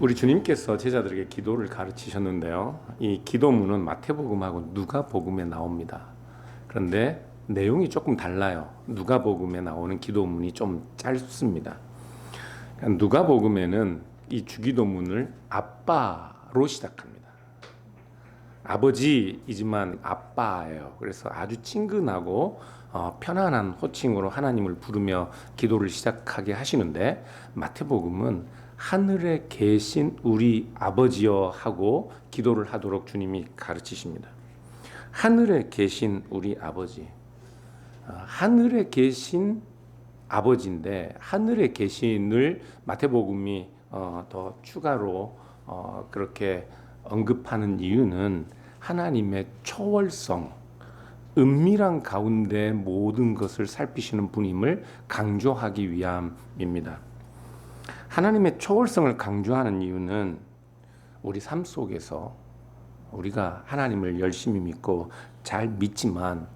우리 주님께서 제자들에게 기도를 가르치셨는데요. 이 기도문은 마태복음하고 누가복음에 나옵니다. 그런데 내용이 조금 달라요. 누가복음에 나오는 기도문이 좀 짧습니다. 누가복음에는 이 주기도문을 아빠로 시작합니다. 아버지이지만 아빠예요. 그래서 아주 친근하고 편안한 호칭으로 하나님을 부르며 기도를 시작하게 하시는데, 마태복음은 하늘에 계신 우리 아버지여 하고 기도를 하도록 주님이 가르치십니다. 하늘에 계신 우리 아버지, 하늘에 계신 아버지인데, 하늘에 계신을 마태복음이 더 추가로 그렇게 언급하는 이유는 하나님의 초월성, 은밀한 가운데 모든 것을 살피시는 분임을 강조하기 위함입니다. 하나님의 초월성을 강조하는 이유는 우리 삶 속에서 우리가 하나님을 열심히 믿고 잘 믿지만,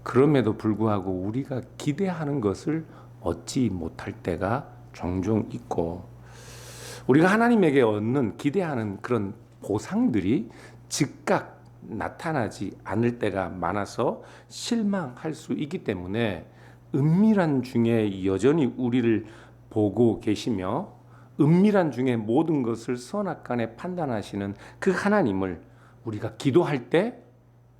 그럼에도 불구하고 우리가 기대하는 것을 얻지 못할 때가 종종 있고, 우리가 하나님에게 얻는 기대하는 그런 보상들이 즉각 나타나지 않을 때가 많아서 실망할 수 있기 때문에, 은밀한 중에 여전히 우리를 보고 계시며 은밀한 중에 모든 것을 선악간에 판단하시는 그 하나님을 우리가 기도할 때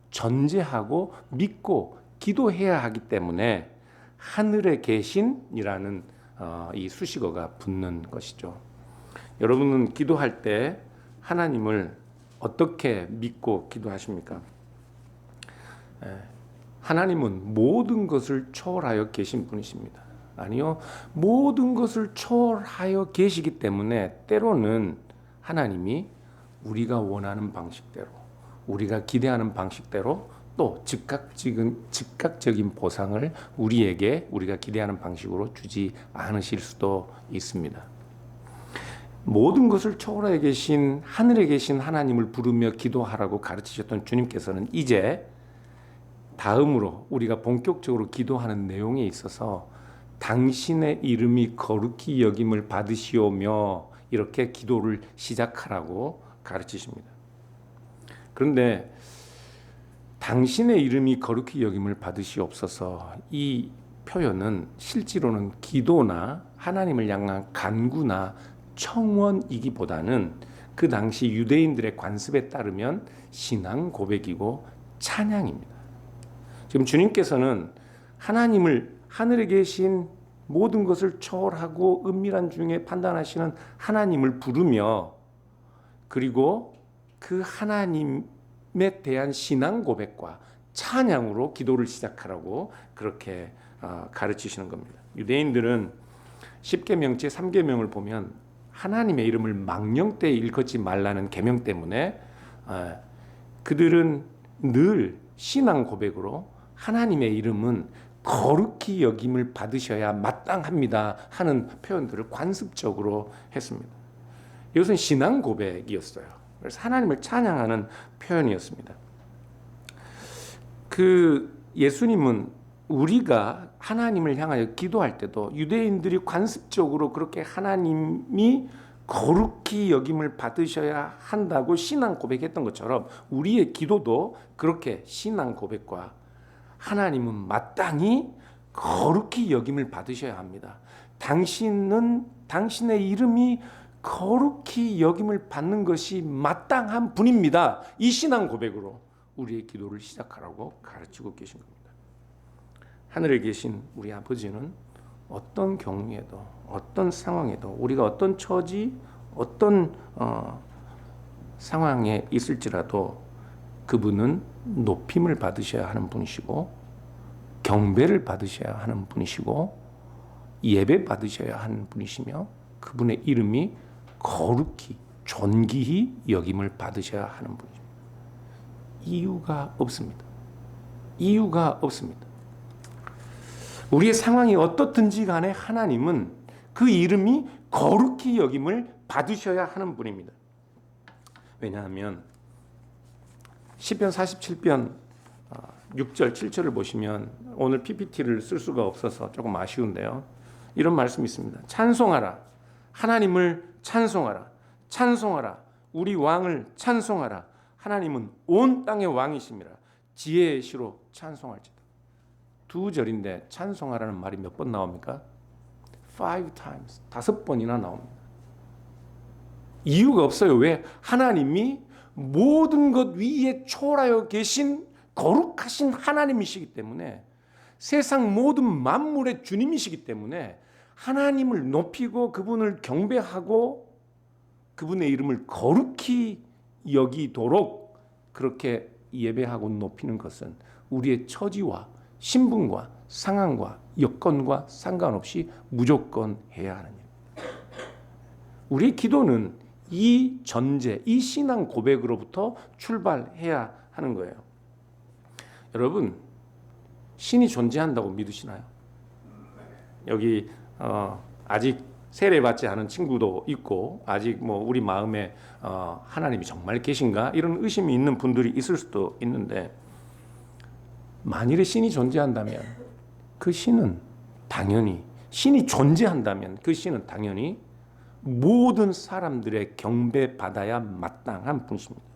전제하고 믿고 기도해야 하기 때문에 하늘에 계신이라는 이 수식어가 붙는 것이죠. 여러분은 기도할 때 하나님을 어떻게 믿고 기도하십니까? 하나님은 모든 것을 초월하여 계신 분이십니다. 아니요, 모든 것을 초월하여 계시기 때문에 때로는 하나님이 우리가 원하는 방식대로, 우리가 기대하는 방식대로 또 즉각적인 보상을 우리에게 우리가 기대하는 방식으로 주지 않으실 수도 있습니다. 모든 것을 초월해 계신 하늘에 계신 하나님을 부르며 기도하라고 가르치셨던 주님께서는 이제 다음으로 우리가 본격적으로 기도하는 내용에 있어서 당신의 이름이 거룩히 여김을 받으시오며 이렇게 기도를 시작하라고 가르치십니다. 그런데 당신의 이름이 거룩히 여김을 받으시옵소서, 이 표현은 실제로는 기도나 하나님을 향한 간구나 청원이기보다는 그 당시 유대인들의 관습에 따르면 신앙 고백이고 찬양입니다. 지금 주님께서는 하나님을, 하늘에 계신 모든 것을 초월하고 은밀한 중에 판단하시는 하나님을 부르며, 그리고 그 하나님에 대한 신앙 고백과 찬양으로 기도를 시작하라고 그렇게 가르치시는 겁니다. 유대인들은 10계명 제 3계명을 보면 하나님의 이름을 망령되이 일컫지 말라는 계명 때문에 그들은 늘 신앙 고백으로 하나님의 이름은 거룩히 여김을 받으셔야 마땅합니다 하는 표현들을 관습적으로 했습니다. 이것은 신앙 고백이었어요. 그래서 하나님을 찬양하는 표현이었습니다. 예수님은 우리가 하나님을 향하여 기도할 때도 유대인들이 관습적으로 그렇게 하나님이 거룩히 여김을 받으셔야 한다고 신앙 고백했던 것처럼, 우리의 기도도 그렇게 신앙 고백과 하나님은 마땅히 거룩히 여김을 받으셔야 합니다, 당신은 당신의 이름이 거룩히 여김을 받는 것이 마땅한 분입니다, 이 신앙 고백으로 우리의 기도를 시작하라고 가르치고 계신 겁니다. 하늘에 계신 우리 아버지는 어떤 경우에도 어떤 상황에도 우리가 어떤 처지 어떤 상황에 있을지라도 그분은 높임을 받으셔야 하는 분이시고, 경배를 받으셔야 하는 분이시고, 예배 받으셔야 하는 분이시며, 그분의 이름이 거룩히 존귀히 여김을 받으셔야 하는 분이십니다. 이유가 없습니다. 이유가 없습니다. 우리의 상황이 어떻든지 간에 하나님은 그 이름이 거룩히 여김을 받으셔야 하는 분입니다. 왜냐하면 시편 47편 6절 7절을 보시면, 오늘 PPT를 쓸 수가 없어서 조금 아쉬운데요, 이런 말씀이 있습니다. 찬송하라, 하나님을 찬송하라, 찬송하라. 우리 왕을 찬송하라. 하나님은 온 땅의 왕이심이라. 지혜의 시로 찬송할지다. 2절인데 찬송하라는 말이 몇 번 나옵니까? 5 times. 5번이나 나옵니다. 이유가 없어요. 왜? 하나님이 모든 것 위에 초월하여 계신 거룩하신 하나님이시기 때문에, 세상 모든 만물의 주님이시기 때문에 하나님을 높이고 그분을 경배하고 그분의 이름을 거룩히 여기도록 그렇게 예배하고 높이는 것은 우리의 처지와 신분과 상황과 여건과 상관없이 무조건 해야 하는 일입니다. 우리의 기도는 이 전제, 이 신앙 고백으로부터 출발해야 하는 거예요. 여러분, 신이 존재한다고 믿으시나요? 여기 아직 세례받지 않은 친구도 있고, 아직 우리 마음에 하나님이 정말 계신가 이런 의심이 있는 분들이 있을 수도 있는데, 만일에 신이 존재한다면 그 신은 당연히, 신이 존재한다면 그 신은 당연히 모든 사람들의 경배받아야 마땅한 분이십니다.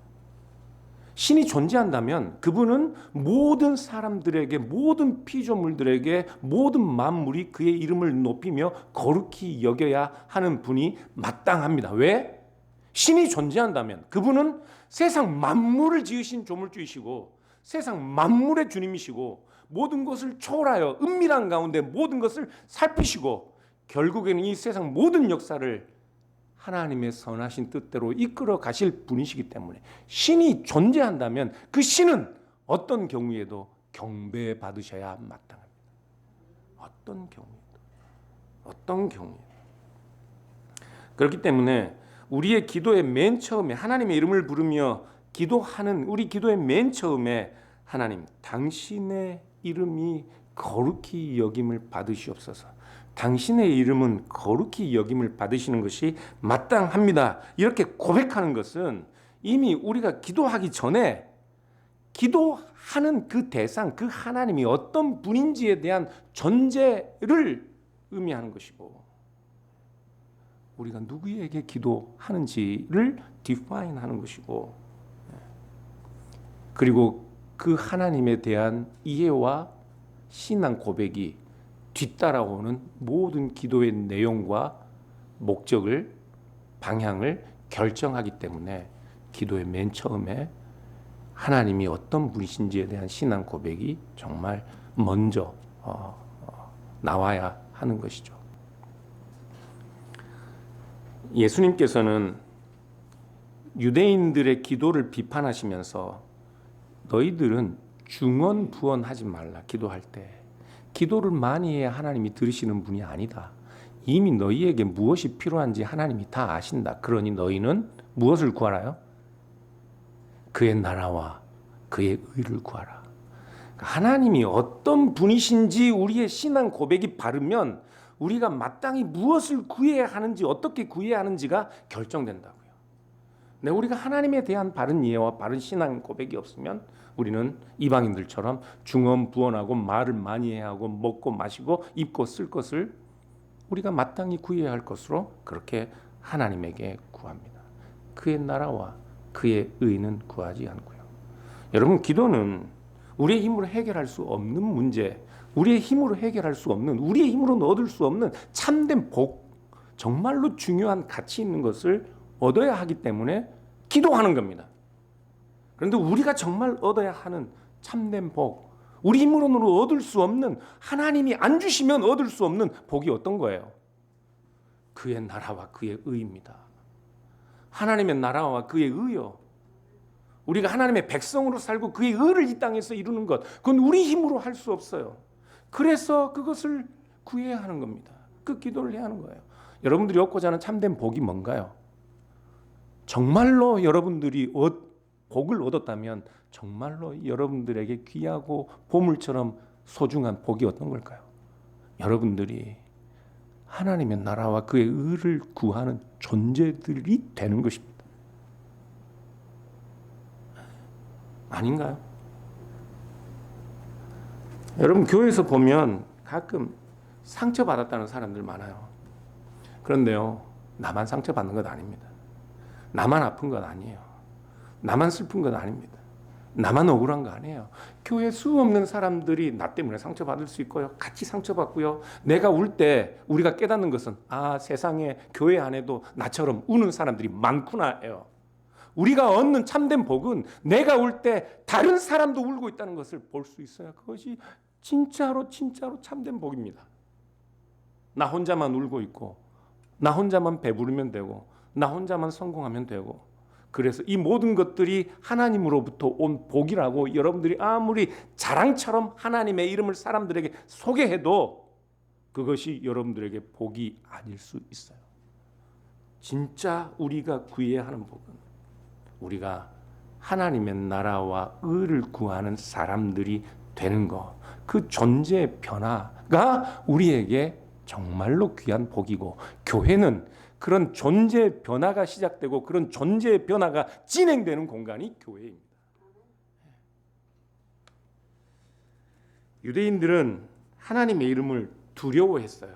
신이 존재한다면 그분은 모든 사람들에게, 모든 피조물들에게, 모든 만물이 그의 이름을 높이며 거룩히 여겨야 하는 분이 마땅합니다. 왜? 신이 존재한다면 그분은 세상 만물을 지으신 조물주이시고 세상 만물의 주님이시고 모든 것을 초월하여 은밀한 가운데 모든 것을 살피시고 결국에는 이 세상 모든 역사를 하나님의 선하신 뜻대로 이끌어 가실 분이시기 때문에 신이 존재한다면 그 신은 어떤 경우에도 경배받으셔야 마땅합니다. 어떤 경우에도. 그렇기 때문에 우리의 기도의 맨 처음에 하나님의 이름을 부르며 기도하는 우리 기도의 맨 처음에 하나님, 당신의 이름이 거룩히 여김을 받으시옵소서. 당신의 이름은 거룩히 여김을 받으시는 것이 마땅합니다. 이렇게 고백하는 것은 이미 우리가 기도하기 전에 기도하는 그 대상, 그 하나님이 어떤 분인지에 대한 전제를 의미하는 것이고, 우리가 누구에게 기도하는지를 define 하는 것이고, 그리고 그 하나님에 대한 이해와 신앙 고백이 뒤따라오는 모든 기도의 내용과 목적을, 방향을 결정하기 때문에 기도의 맨 처음에 하나님이 어떤 분이신지에 대한 신앙 고백이 정말 먼저 나와야 하는 것이죠. 예수님께서는 유대인들의 기도를 비판하시면서 너희들은 중언부언하지 말라. 기도할 때 기도를 많이 해야 하나님이 들으시는 분이 아니다. 이미 너희에게 무엇이 필요한지 하나님이 다 아신다. 그러니 너희는 무엇을 구하라요? 그의 나라와 그의 의를 구하라. 하나님이 어떤 분이신지 우리의 신앙 고백이 바르면 우리가 마땅히 무엇을 구해야 하는지, 어떻게 구해야 하는지가 결정된다고요. 근데 우리가 하나님에 대한 바른 이해와 바른 신앙 고백이 없으면 우리는 이방인들처럼 중언부언하고 말을 많이 해야 하고 먹고 마시고 입고 쓸 것을 우리가 마땅히 구해야 할 것으로 그렇게 하나님에게 구합니다. 그의 나라와 그의 의는 구하지 않고요. 여러분, 기도는 우리의 힘으로 해결할 수 없는 문제, 우리의 힘으로 해결할 수 없는, 우리의 힘으로는 얻을 수 없는 참된 복, 정말로 중요한 가치 있는 것을 얻어야 하기 때문에 기도하는 겁니다. 그런데 우리가 정말 얻어야 하는 참된 복, 우리 힘으로는 얻을 수 없는, 하나님이 안 주시면 얻을 수 없는 복이 어떤 거예요? 그의 나라와 그의 의입니다. 하나님의 나라와 그의 의요. 우리가 하나님의 백성으로 살고 그의 의를 이 땅에서 이루는 것, 그건 우리 힘으로 할 수 없어요. 그래서 그것을 구해야 하는 겁니다. 그 기도를 해야 하는 거예요. 여러분들이 얻고자 하는 참된 복이 뭔가요? 정말로 여러분들이 복을 얻었다면 정말로 여러분들에게 귀하고 보물처럼 소중한 복이 어떤 걸까요? 여러분들이 하나님의 나라와 그의 의를 구하는 존재들이 되는 것입니다. 아닌가요? 여러분, 교회에서 보면 가끔 상처받았다는 사람들 많아요. 그런데요, 나만 상처받는 것 아닙니다. 나만 아픈 건 아니에요. 나만 슬픈 건 아닙니다. 나만 억울한 거 아니에요. 교회 수 없는 사람들이 나 때문에 상처받을 수 있고요. 같이 상처받고요. 내가 울 때 우리가 깨닫는 것은 세상에 교회 안에도 나처럼 우는 사람들이 많구나 해요. 우리가 얻는 참된 복은 내가 울 때 다른 사람도 울고 있다는 것을 볼 수 있어요. 그것이 진짜로 참된 복입니다. 나 혼자만 울고 있고 나 혼자만 배부르면 되고 나 혼자만 성공하면 되고, 그래서 이 모든 것들이 하나님으로부터 온 복이라고 여러분들이 아무리 자랑처럼 하나님의 이름을 사람들에게 소개해도 그것이 여러분들에게 복이 아닐 수 있어요. 진짜 우리가 구해야 하는 복은 우리가 하나님의 나라와 의를 구하는 사람들이 되는 것, 그 존재의 변화가 우리에게 정말로 귀한 복이고, 교회는 그런 존재의 변화가 시작되고 그런 존재의 변화가 진행되는 공간이 교회입니다. 유대인들은 하나님의 이름을 두려워했어요.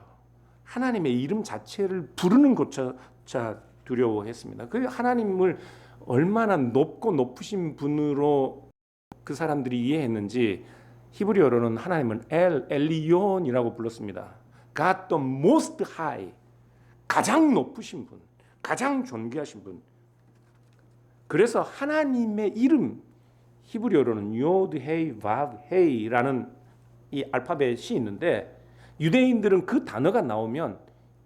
하나님의 이름 자체를 부르는 것조차 두려워했습니다. 그 하나님을 얼마나 높고 높으신 분으로 그 사람들이 이해했는지 히브리어로는 하나님을 엘리온이라고 불렀습니다. God the most high, 가장 높으신 분, 가장 존귀하신 분. 그래서 하나님의 이름, 히브리어로는 요드 헤이 바브 헤이라는 이 알파벳이 있는데, 유대인들은 그 단어가 나오면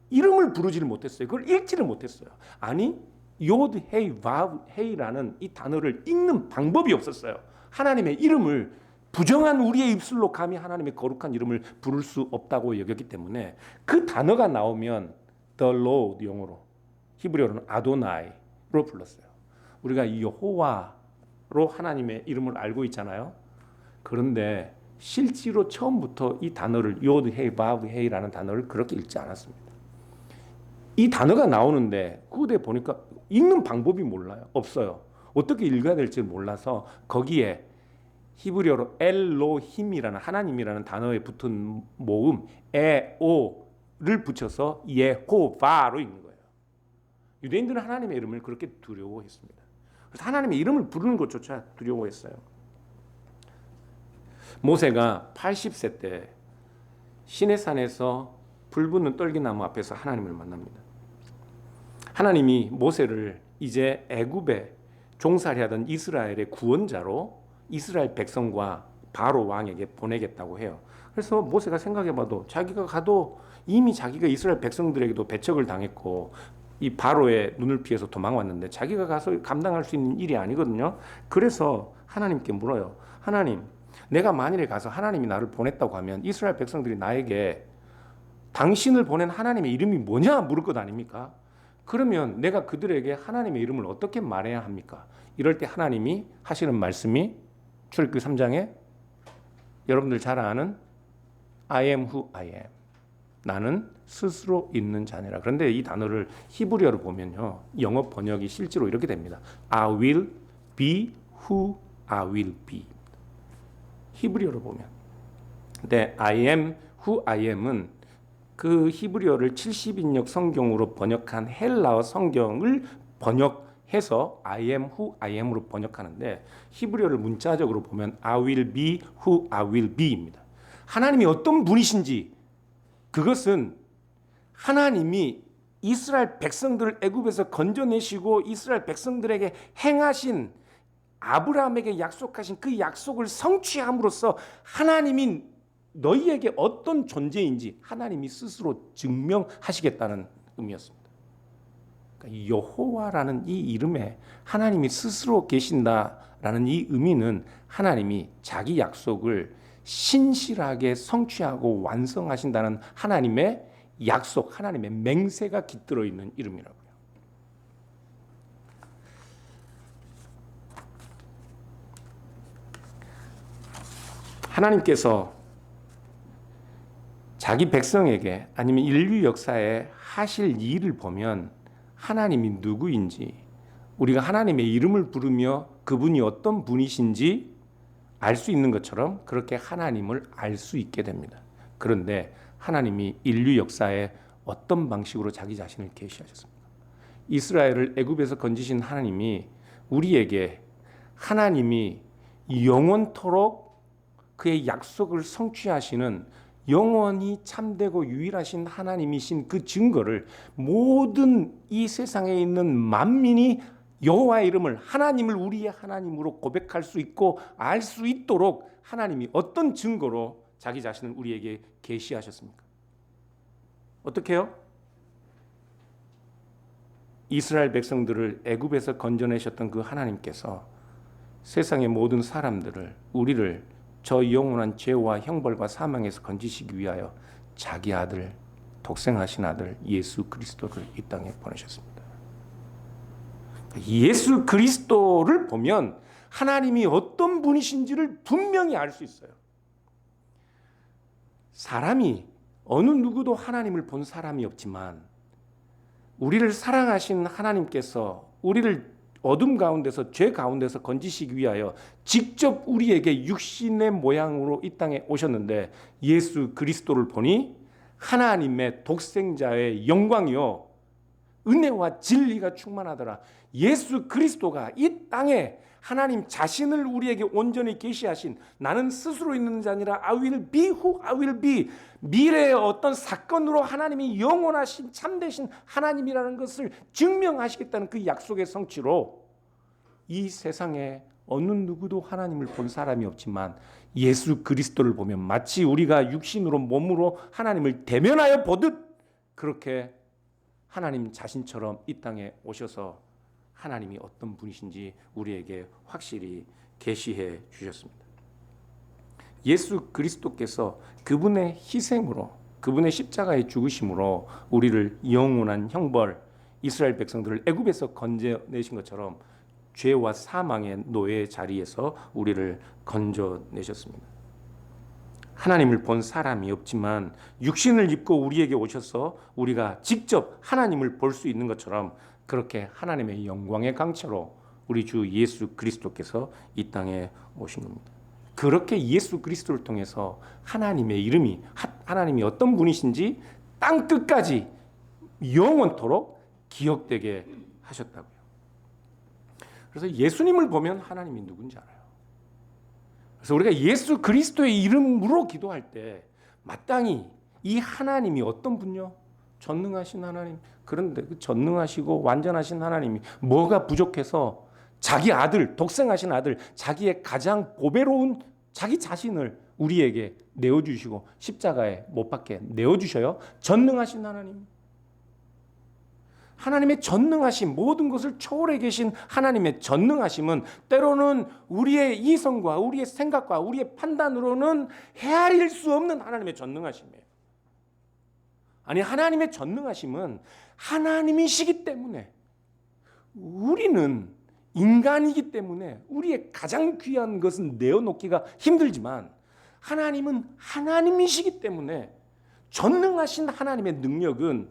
이름을 부르지를 못했어요. 그걸 읽지를 못했어요. 아니, 요드 헤이 바브 헤이라는 이 단어를 읽는 방법이 없었어요. 하나님의 이름을 부정한 우리의 입술로 감히 하나님의 거룩한 이름을 부를 수 없다고 여겼기 때문에 그 단어가 나오면 The Lord, 영어로 히브리어로는 아도나이로 불렀어요. 우리가 여호와로 하나님의 이름을 알고 있잖아요. 그런데 실제로 처음부터 이 단어를 요드 헤이 바브 헤이라는 단어를 그렇게 읽지 않았습니다. 이 단어가 나오는데 구대 보니까 읽는 방법이 몰라요. 없어요. 어떻게 읽어야 될지 몰라서 거기에 히브리어로 엘로힘이라는 하나님이라는 단어에 붙은 모음 에오를 붙여서 예호바로 읽는 거예요. 유대인들은 하나님의 이름을 그렇게 두려워했습니다. 그래서 하나님의 이름을 부르는 것조차 두려워했어요. 모세가 80세 때 시내산에서 불붙는 떨기나무 앞에서 하나님을 만납니다. 하나님이 모세를 이제 애굽에 종살이 하던 이스라엘의 구원자로 이스라엘 백성과 바로 왕에게 보내겠다고 해요. 그래서 모세가 생각해봐도 자기가 가도 이미 자기가 이스라엘 백성들에게도 배척을 당했고 이 바로의 눈을 피해서 도망왔는데 자기가 가서 감당할 수 있는 일이 아니거든요. 그래서 하나님께 물어요. 하나님, 내가 만일에 가서 하나님이 나를 보냈다고 하면 이스라엘 백성들이 나에게 당신을 보낸 하나님의 이름이 뭐냐 물을 것 아닙니까? 그러면 내가 그들에게 하나님의 이름을 어떻게 말해야 합니까? 이럴 때 하나님이 하시는 말씀이 출애굽기 3장에 여러분들 잘 아는 I am who I am. 나는 스스로 있는 자니라. 그런데 이 단어를 히브리어로 보면요, 영어 번역이 실제로 이렇게 됩니다. I will be who I will be. 히브리어로 보면. 근데 I am who I am은 그 히브리어를 70인역 성경으로 번역한 헬라어 성경을 번역해서 I am who I am으로 번역하는데, 히브리어를 문자적으로 보면 I will be who I will be입니다. 하나님이 어떤 분이신지, 그것은 하나님이 이스라엘 백성들을 애굽에서 건져내시고 이스라엘 백성들에게 행하신, 아브라함에게 약속하신 그 약속을 성취함으로써 하나님이 너희에게 어떤 존재인지 하나님이 스스로 증명하시겠다는 의미였습니다. 그러니까 여호와라는 이 이름에 하나님이 스스로 계신다라는 이 의미는 하나님이 자기 약속을 신실하게 성취하고 완성하신다는 하나님의 약속, 하나님의 맹세가 깃들어 있는 이름이라고요. 하나님께서 자기 백성에게 아니면 인류 역사에 하실 일을 보면 하나님이 누구인지, 우리가 하나님의 이름을 부르며 그분이 어떤 분이신지 알 수 있는 것처럼 그렇게 하나님을 알 수 있게 됩니다. 그런데 하나님이 인류 역사에 어떤 방식으로 자기 자신을 계시하셨습니까? 이스라엘을 애굽에서 건지신 하나님이 우리에게 하나님이 영원토록 그의 약속을 성취하시는 영원히 참되고 유일하신 하나님이신 그 증거를 모든 이 세상에 있는 만민이 여호와의 이름을 하나님을 우리의 하나님으로 고백할 수 있고 알 수 있도록 하나님이 어떤 증거로 자기 자신을 우리에게 계시하셨습니까? 어떻게 해요? 이스라엘 백성들을 애굽에서 건져내셨던 그 하나님께서 세상의 모든 사람들을 우리를 저 영원한 죄와 형벌과 사망에서 건지시기 위하여 자기 아들, 독생하신 아들 예수 그리스도를 이 땅에 보내셨습니다. 예수 그리스도를 보면 하나님이 어떤 분이신지를 분명히 알 수 있어요. 사람이 어느 누구도 하나님을 본 사람이 없지만 우리를 사랑하신 하나님께서 우리를 어둠 가운데서 죄 가운데서 건지시기 위하여 직접 우리에게 육신의 모양으로 이 땅에 오셨는데 예수 그리스도를 보니 하나님의 독생자의 영광이요 은혜와 진리가 충만하더라. 예수 그리스도가 이 땅에 하나님 자신을 우리에게 온전히 계시하신 나는 스스로 있는 자 아니라 I will be who I will be 미래의 어떤 사건으로 하나님이 영원하신 참되신 하나님이라는 것을 증명하시겠다는 그 약속의 성취로 이 세상에 어느 누구도 하나님을 본 사람이 없지만 예수 그리스도를 보면 마치 우리가 육신으로 몸으로 하나님을 대면하여 보듯 그렇게 하나님 자신처럼 이 땅에 오셔서 하나님이 어떤 분이신지 우리에게 확실히 계시해 주셨습니다. 예수 그리스도께서 그분의 희생으로 그분의 십자가의 죽으심으로 우리를 영원한 형벌 이스라엘 백성들을 애굽에서 건져내신 것처럼 죄와 사망의 노예의 자리에서 우리를 건져내셨습니다. 하나님을 본 사람이 없지만 육신을 입고 우리에게 오셔서 우리가 직접 하나님을 볼 수 있는 것처럼 그렇게 하나님의 영광의 강처로 우리 주 예수 그리스도께서 이 땅에 오신 겁니다. 그렇게 예수 그리스도를 통해서 하나님의 이름이 하나님이 어떤 분이신지 땅 끝까지 영원토록 기억되게 하셨다고요. 그래서 예수님을 보면 하나님이 누군지 알아요. 그래서 우리가 예수 그리스도의 이름으로 기도할 때 마땅히 이 하나님이 어떤 분요? 전능하신 하나님. 그런데 그 전능하시고 완전하신 하나님이 뭐가 부족해서 자기 아들, 독생하신 아들, 자기의 가장 보배로운 자기 자신을 우리에게 내어주시고 십자가에 못 박게 내어주셔요. 전능하신 하나님. 하나님의 전능하심, 모든 것을 초월해 계신 하나님의 전능하심은 때로는 우리의 이성과 우리의 생각과 우리의 판단으로는 헤아릴 수 없는 하나님의 전능하심이에요. 아니, 하나님의 전능하심은 하나님이시기 때문에 우리는 인간이기 때문에 우리의 가장 귀한 것은 내어놓기가 힘들지만 하나님은 하나님이시기 때문에 전능하신 하나님의 능력은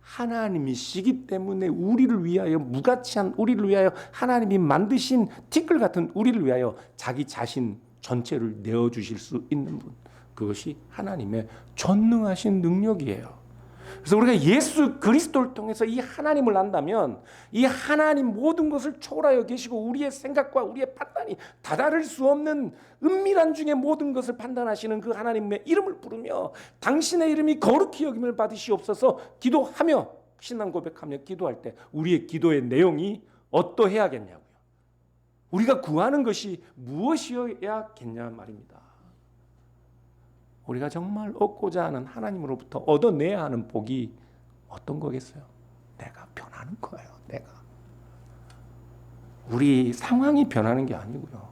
하나님이시기 때문에 우리를 위하여 무가치한 우리를 위하여 하나님이 만드신 티끌 같은 우리를 위하여 자기 자신 전체를 내어주실 수 있는 분, 그것이 하나님의 전능하신 능력이에요. 그래서 우리가 예수 그리스도를 통해서 이 하나님을 안다면 이 하나님 모든 것을 초월하여 계시고 우리의 생각과 우리의 판단이 다다를 수 없는 은밀한 중에 모든 것을 판단하시는 그 하나님의 이름을 부르며 당신의 이름이 거룩히 여김을 받으시옵소서 기도하며 신앙 고백하며 기도할 때 우리의 기도의 내용이 어떠해야겠냐고요. 우리가 구하는 것이 무엇이어야겠냐 말입니다. 우리가 정말 얻고자 하는 하나님으로부터 얻어내야 하는 복이 어떤 거겠어요? 내가 변하는 거예요. 내가. 우리 상황이 변하는 게 아니고요.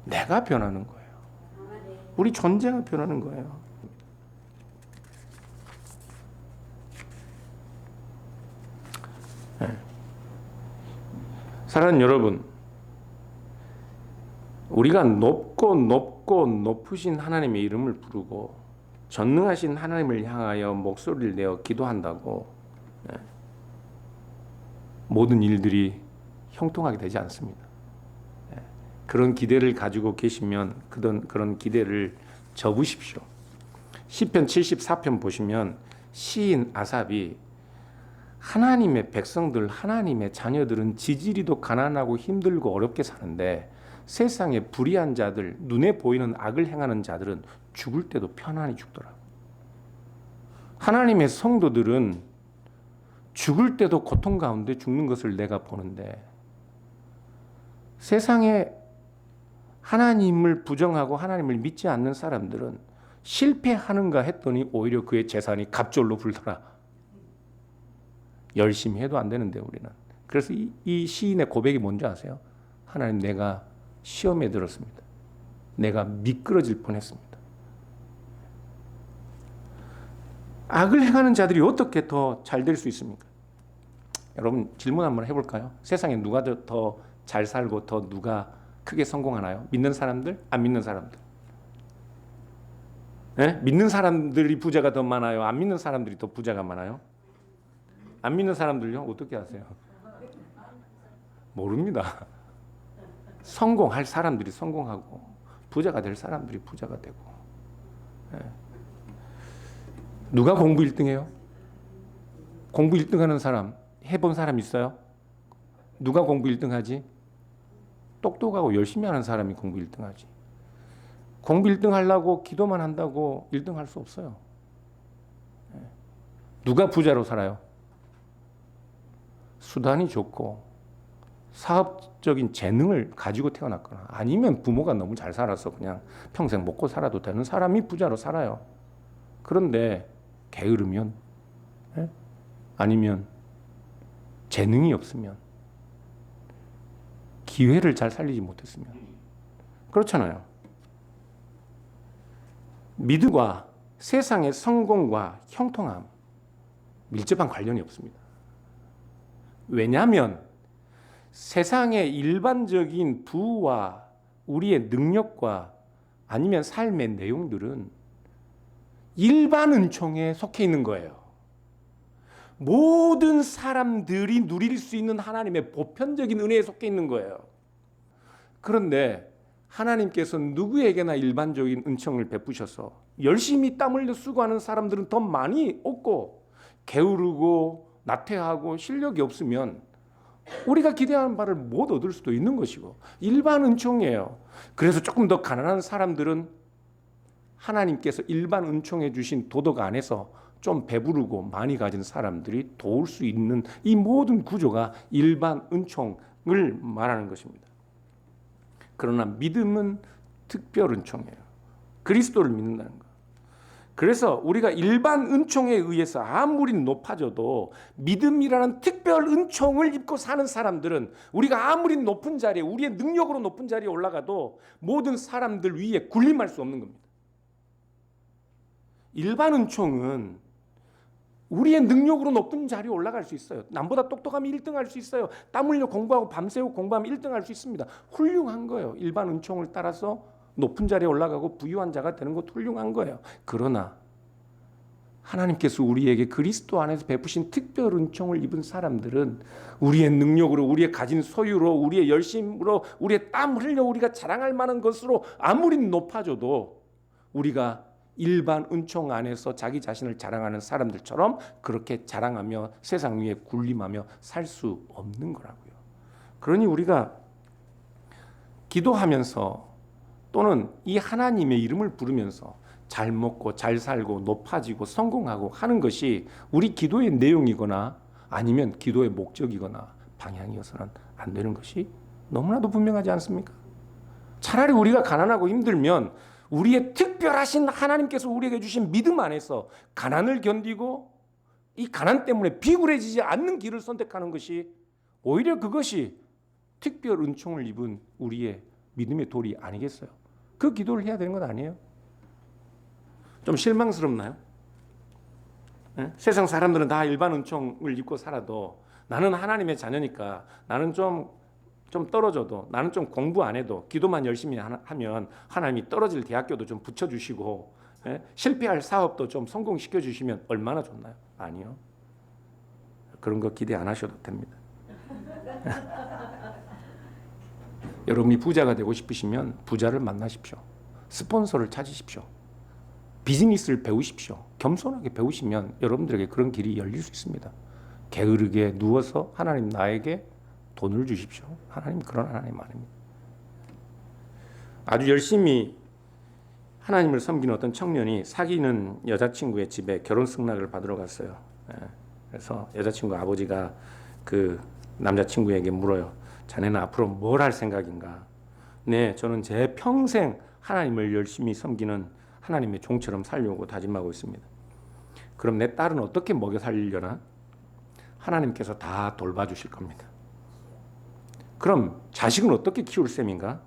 내가 변하는 거예요. 우리 존재가 변하는 거예요. 네. 사랑하는 여러분, 우리가 높으신 하나님의 이름을 부르고 전능하신 하나님을 향하여 목소리를 내어 기도한다고 모든 일들이 형통하게 되지 않습니다. 그런 기대를 가지고 계시면 그런 기대를 접으십시오. 시편 74편 보시면 시인 아삽이 하나님의 백성들, 하나님의 자녀들은 지지리도 가난하고 힘들고 어렵게 사는데 세상에 불의한 자들, 눈에 보이는 악을 행하는 자들은 죽을 때도 편안히 죽더라고요. 하나님의 성도들은 죽을 때도 고통 가운데 죽는 것을 내가 보는데 세상에 하나님을 부정하고 하나님을 믿지 않는 사람들은 실패하는가 했더니 오히려 그의 재산이 갑절로 불더라. 열심히 해도 안 되는데 우리는. 그래서 이 시인의 고백이 뭔지 아세요? 하나님, 내가 시험에 들었습니다. 내가 미끄러질 뻔했습니다. 악을 행하는 자들이 어떻게 더 잘 될 수 있습니까? 여러분 질문 한번 해볼까요? 세상에 누가 더 잘 살고 더 누가 크게 성공하나요? 믿는 사람들? 안 믿는 사람들? 네? 믿는 사람들이 부자가 더 많아요? 안 믿는 사람들이 더 부자가 많아요? 안 믿는 사람들요? 어떻게 아세요? 모릅니다. 성공할 사람들이 성공하고 부자가 될 사람들이 부자가 되고. 네. 누가 공부 1등해요? 공부 1등하는 사람 해본 사람 있어요? 누가 공부 1등하지? 똑똑하고 열심히 하는 사람이 공부 1등하지. 공부 1등 하려고 기도만 한다고 1등 할 수 없어요. 네. 누가 부자로 살아요? 수단이 좋고 사업적인 재능을 가지고 태어났거나 아니면 부모가 너무 잘 살아서 그냥 평생 먹고 살아도 되는 사람이 부자로 살아요. 그런데 게으르면, 예? 아니면 재능이 없으면, 기회를 잘 살리지 못했으면 그렇잖아요. 믿음과 세상의 성공과 형통함 밀접한 관련이 없습니다. 왜냐하면 세상의 일반적인 부와 우리의 능력과 아니면 삶의 내용들은 일반 은총에 속해 있는 거예요. 모든 사람들이 누릴 수 있는 하나님의 보편적인 은혜에 속해 있는 거예요. 그런데 하나님께서 누구에게나 일반적인 은총을 베푸셔서 열심히 땀 흘려 수고하는 사람들은 더 많이 얻고 게으르고 나태하고 실력이 없으면 우리가 기대하는 바를 못 얻을 수도 있는 것이고 일반 은총이에요. 그래서 조금 더 가난한 사람들은 하나님께서 일반 은총해 주신 도덕 안에서 좀 배부르고 많이 가진 사람들이 도울 수 있는 이 모든 구조가 일반 은총을 말하는 것입니다. 그러나 믿음은 특별 은총이에요. 그리스도를 믿는다는 것. 그래서 우리가 일반 은총에 의해서 아무리 높아져도 믿음이라는 특별 은총을 입고 사는 사람들은 우리가 아무리 높은 자리에 우리의 능력으로 높은 자리에 올라가도 모든 사람들 위에 군림할 수 없는 겁니다. 일반 은총은 우리의 능력으로 높은 자리에 올라갈 수 있어요. 남보다 똑똑하면 1등 할 수 있어요. 땀 흘려 공부하고 밤새고 공부하면 1등 할 수 있습니다. 훌륭한 거예요. 일반 은총을 따라서 높은 자리에 올라가고 부유한 자가 되는 것도 훌륭한 거예요. 그러나 하나님께서 우리에게 그리스도 안에서 베푸신 특별 은총을 입은 사람들은 우리의 능력으로, 우리의 가진 소유로, 우리의 열심으로, 우리의 땀 흘려 우리가 자랑할 만한 것으로 아무리 높아져도 우리가 일반 은총 안에서 자기 자신을 자랑하는 사람들처럼 그렇게 자랑하며 세상 위에 군림하며 살 수 없는 거라고요. 그러니 우리가 기도하면서 또는 이 하나님의 이름을 부르면서 잘 먹고 잘 살고 높아지고 성공하고 하는 것이 우리 기도의 내용이거나 아니면 기도의 목적이거나 방향이어서는 안 되는 것이 너무나도 분명하지 않습니까? 차라리 우리가 가난하고 힘들면 우리의 특별하신 하나님께서 우리에게 주신 믿음 안에서 가난을 견디고 이 가난 때문에 비굴해지지 않는 길을 선택하는 것이 오히려 그것이 특별 은총을 입은 우리의 믿음의 도리 아니겠어요? 그 기도를 해야 되는 건 아니에요? 좀 실망스럽나요? 네? 세상 사람들은 다 일반 은총을 입고 살아도 나는 하나님의 자녀니까 나는 좀 떨어져도 나는 좀 공부 안 해도 기도만 열심히 하면 하나님이 떨어질 대학교도 좀 붙여주시고 실패할 사업도 좀 성공시켜 주시면 얼마나 좋나요? 아니요. 그런 거 기대 안 하셔도 됩니다. 여러분이 부자가 되고 싶으시면 부자를 만나십시오. 스폰서를 찾으십시오. 비즈니스를 배우십시오. 겸손하게 배우시면 여러분들에게 그런 길이 열릴 수 있습니다. 게으르게 누워서 하나님 나에게 돈을 주십시오. 하나님 그런 하나님 아닙니다. 아주 열심히 하나님을 섬기는 어떤 청년이 사귀는 여자친구의 집에 결혼 승낙을 받으러 갔어요. 그래서 여자친구 아버지가 그 남자친구에게 물어요. 자네는 앞으로 뭘 할 생각인가? 네, 저는 제 평생 하나님을 열심히 섬기는 하나님의 종처럼 살려고 다짐하고 있습니다. 그럼 내 딸은 어떻게 먹여 살리려나? 하나님께서 다 돌봐주실 겁니다. 그럼 자식은 어떻게 키울 셈인가?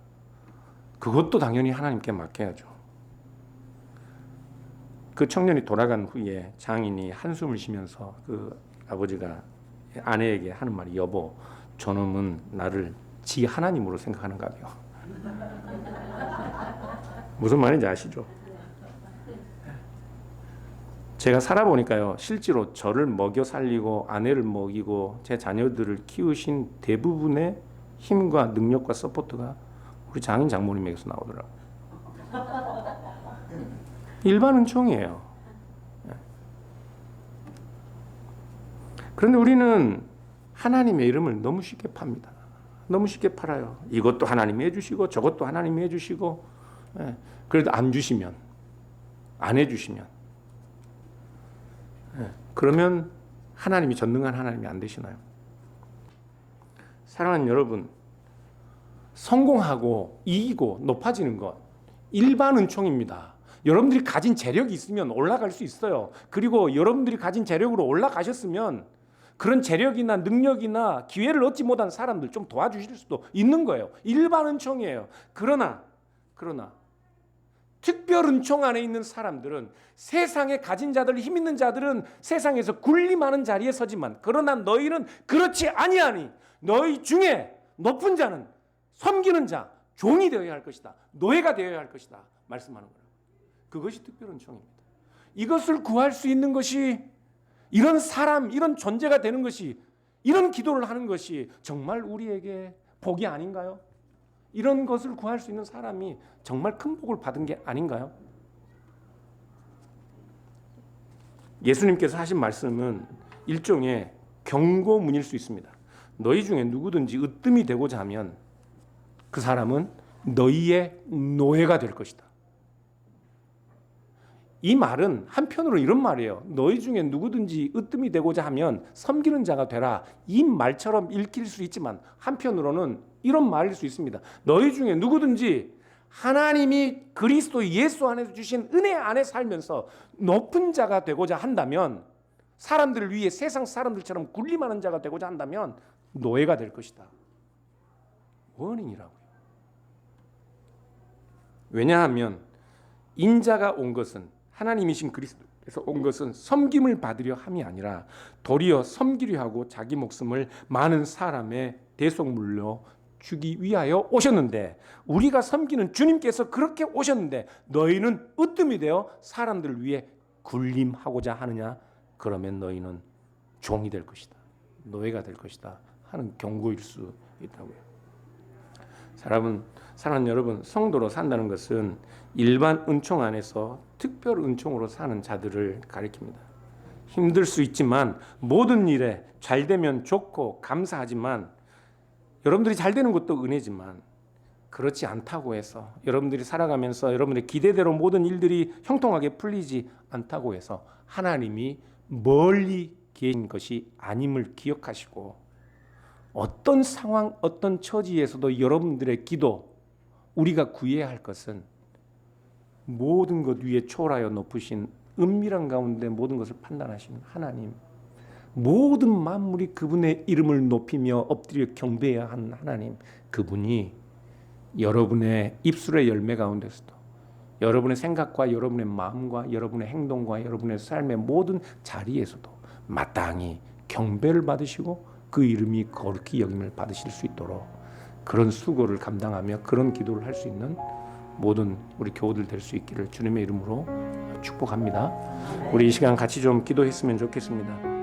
그것도 당연히 하나님께 맡겨야죠. 그 청년이 돌아간 후에 장인이 한숨을 쉬면서 그 아버지가 아내에게 하는 말이, 여보, 저놈은 나를 지 하나님으로 생각하는가요? 무슨 말인지 아시죠? 제가 살아보니까요, 실제로 저를 먹여 살리고 아내를 먹이고 제 자녀들을 키우신 대부분의 힘과 능력과 서포트가 우리 장인 장모님에게서 나오더라고요. 일반 은총이에요. 그런데 우리는 하나님의 이름을 너무 쉽게 팝니다. 너무 쉽게 팔아요. 이것도 하나님이 해주시고 저것도 하나님이 해주시고, 그래도 안 주시면, 안 해주시면, 그러면 하나님이 전능한 하나님이 안 되시나요? 사랑하는 여러분, 성공하고 이기고 높아지는 것 일반 은총입니다. 여러분들이 가진 재력이 있으면 올라갈 수 있어요. 그리고 여러분들이 가진 재력으로 올라가셨으면 그런 재력이나 능력이나 기회를 얻지 못한 사람들 좀 도와주실 수도 있는 거예요. 일반 은총이에요. 그러나 특별 은총 안에 있는 사람들은, 세상에 가진 자들, 힘 있는 자들은 세상에서 군림하는 자리에 서지만, 그러나 너희는 그렇지 아니하니 너희 중에 높은 자는 섬기는 자, 종이 되어야 할 것이다. 노예가 되어야 할 것이다. 말씀하는 거예요. 그것이 특별 은총입니다. 이것을 구할 수 있는 것이, 이런 사람, 이런 존재가 되는 것이, 이런 기도를 하는 것이 정말 우리에게 복이 아닌가요? 이런 것을 구할 수 있는 사람이 정말 큰 복을 받은 게 아닌가요? 예수님께서 하신 말씀은 일종의 경고문일 수 있습니다. 너희 중에 누구든지 으뜸이 되고자 하면 그 사람은 너희의 노예가 될 것이다. 이 말은 한편으로 이런 말이에요. 너희 중에 누구든지 으뜸이 되고자 하면 섬기는 자가 되라. 이 말처럼 읽힐 수 있지만 한편으로는 이런 말일 수 있습니다. 너희 중에 누구든지 하나님이 그리스도 예수 안에서 주신 은혜 안에 살면서 높은 자가 되고자 한다면, 사람들을 위해 세상 사람들처럼 군림하는 자가 되고자 한다면 노예가 될 것이다. 원인이라고요. 왜냐하면 인자가 온 것은, 하나님이신 그리스도께서 온 것은 섬김을 받으려 함이 아니라 도리어 섬기려 하고 자기 목숨을 많은 사람의 대속물로 주기 위하여 오셨는데, 우리가 섬기는 주님께서 그렇게 오셨는데 너희는 으뜸이 되어 사람들을 위해 군림하고자 하느냐? 그러면 너희는 종이 될 것이다. 노예가 될 것이다 하는 경고일 수 있다고요. 사랑하는 여러분, 성도로 산다는 것은 일반 은총 안에서 특별 은총으로 사는 자들을 가리킵니다. 힘들 수 있지만, 모든 일에 잘 되면 좋고 감사하지만, 여러분들이 잘 되는 것도 은혜지만 그렇지 않다고 해서, 여러분들이 살아가면서 여러분의 기대대로 모든 일들이 형통하게 풀리지 않다고 해서 하나님이 멀리 계신 것이 아님을 기억하시고, 어떤 상황, 어떤 처지에서도 여러분들의 기도, 우리가 구해야 할 것은 모든 것 위에 초월하여 높으신, 은밀한 가운데 모든 것을 판단하시는 하나님, 모든 만물이 그분의 이름을 높이며 엎드려 경배해야 하는 하나님, 그분이 여러분의 입술의 열매 가운데서도, 여러분의 생각과 여러분의 마음과 여러분의 행동과 여러분의 삶의 모든 자리에서도 마땅히 경배를 받으시고 그 이름이 거룩히 여김을 받으실 수 있도록 그런 수고를 감당하며 그런 기도를 할 수 있는 모든 우리 교우들 될 수 있기를 주님의 이름으로 축복합니다. 우리 이 시간 같이 좀 기도했으면 좋겠습니다.